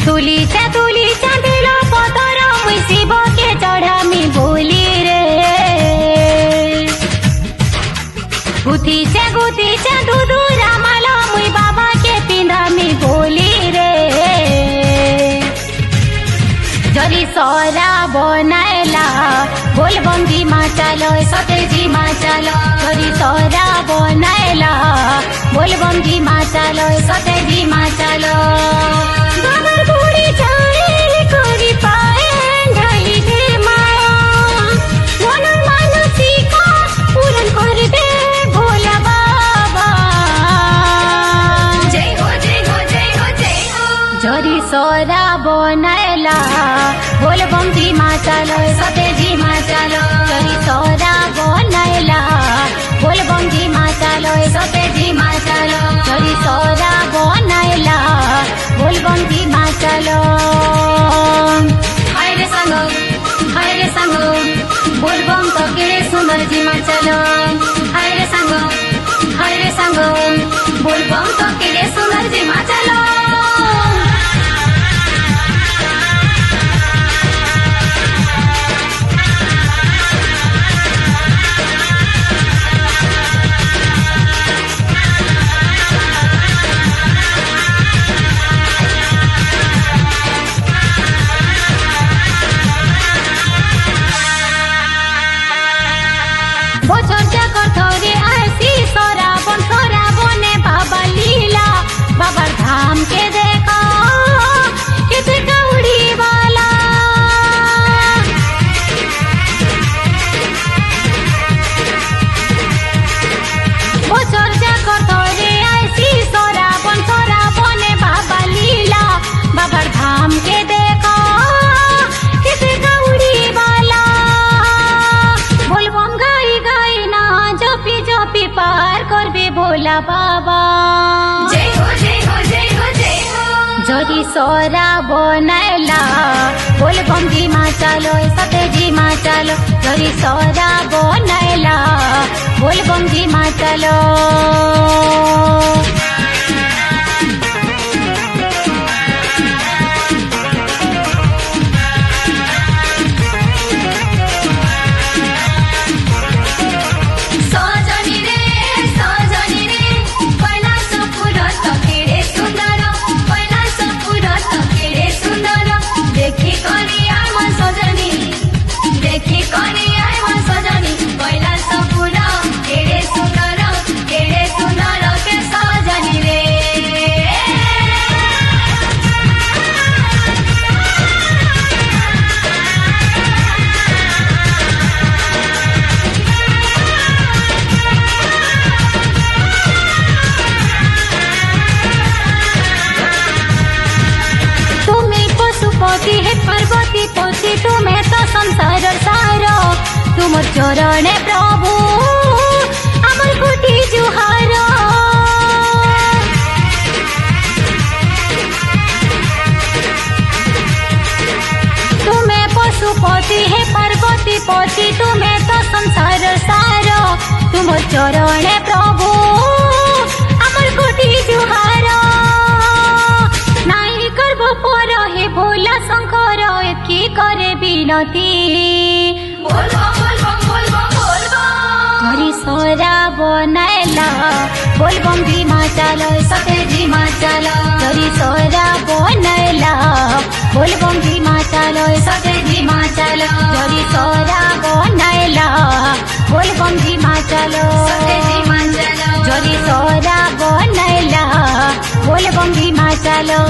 तुलीच्या बेल पतर मुई शिव के चढ़ामी बोली रे गुथीच्या दूधू रामाल मुई बाबा के पिंधामी बोली रे जरी सरा बनाएला बोलबम जी मा चालो सते जी मा चालो जरी सरा बनाएला बोलबम जी मा चालो सते जी मा चालो बाबर बुढ़ी चाले करी पाए ढाली दे माया मनन मानसिक पूरन कर दे भोला बाबा जय हो जय हो जय हो जय हो जरी सरा बनाएला बोलबम जी मा चालो सते जी मा चालो जरी सरा बनाएला बोलबम जी मा चालो सते जी मा चालो जरी सरा बनाएला बोलबम जी मा चालो हाय रे सांग बोलबम तो केड़े सुंदर जी मा चालो हाय रे सांग बोलबम तो केड़े सुंदर जी मा चालो বছর চাকর ধরে আসি সরাবনে বাবা লীলা বাবার ধাম কে দেখা কেতে কাউড়ি वाला বছর চাকর ধরে আসি সরাবনে বাবা লীলা বাবার ধাম কে দেখা কেতে কাউড়ি वाला बोलबम गाई ना जपी जपी पार करबे भोला बाबा जय हो जय हो जय हो जय हो जरी सरा बनाएला बोलबम जी मा चालो सते जी मा चालो जरी सरा बनाएला बोलबम जी मा चालो है पार्वती पोती तुम्हें तो संसार सारो तुम चरण प्रभु अमर कोटि जुहार तुम्हें पशुपति है पार्वती पोती तुम्हें तो संसार सारो तुम चरण प्रभु अमर कोटि जुहार नाई करबो पर हे भोला शंकर की करे बिनती हरि सरा बनाएला बोलबम जी मा चालो सते जी मा चालो हरि सरा बनाएला बोलबम जी मा चालो सते जी मा चालो हरि सरा बनाएला बोलबम जी मा चालो सते जी मा चालो हरि सरा बनाएला बोलबम जी मा चालो